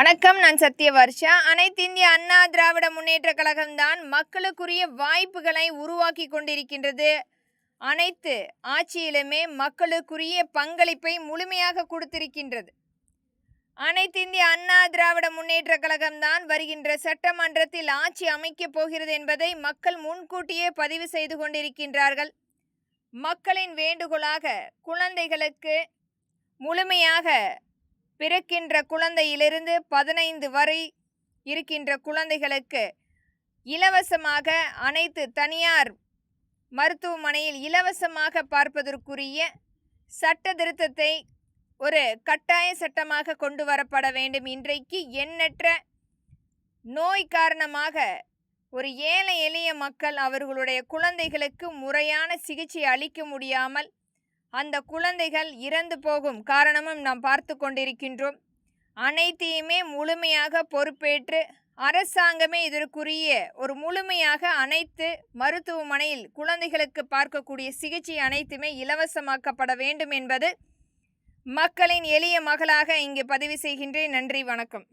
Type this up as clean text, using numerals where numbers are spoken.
வணக்கம். நான் சத்யவர்ஷா. அனைத்து இந்திய அண்ணா திராவிட முன்னேற்ற கழகம்தான் மக்களுக்குரிய வாய்ப்புகளை உருவாக்கி கொண்டிருக்கின்றது. அனைத்து ஆட்சியிலுமே மக்களுக்குரிய பங்களிப்பை முழுமையாக கொடுத்திருக்கின்றது. அனைத்து இந்திய அண்ணா திராவிட முன்னேற்ற கழகம்தான் வருகின்ற சட்டமன்றத்தில் ஆட்சி அமைக்கப் போகிறது என்பதை மக்கள் முன்கூட்டியே பதிவு செய்து கொண்டிருக்கின்றார்கள். மக்களின் வேண்டுகோளாக குழந்தைகளுக்கு முழுமையாக பிறக்கின்ற குழந்தையிலிருந்து 15 வரை இருக்கின்ற குழந்தைகளுக்கு இலவசமாக அனைத்து தனியார் மருத்துவமனையில் இலவசமாக பார்ப்பதற்குரிய சட்ட திருத்தத்தை ஒரு கட்டாய சட்டமாக கொண்டு வரப்பட வேண்டும். இன்றைக்கு எண்ணற்ற நோய் காரணமாக ஒரு ஏழை எளிய மக்கள் அவர்களுடைய குழந்தைகளுக்கு முறையான சிகிச்சை அளிக்க முடியாமல் அந்த குழந்தைகள் இறந்து போகும் காரணமும் நாம் பார்த்து கொண்டிருக்கின்றோம். அனைத்தையுமே முழுமையாக பொறுப்பேற்று அரசாங்கமே இதற்குரிய ஒரு முழுமையாக அனைத்து மருத்துவமனையில் குழந்தைகளுக்கு பார்க்கக்கூடிய சிகிச்சை அனைத்துமே இலவசமாக்கப்பட வேண்டும் என்பது மக்களின் எளிய மகளாக இங்கு பதிவு செய்கின்றேன். நன்றி, வணக்கம்.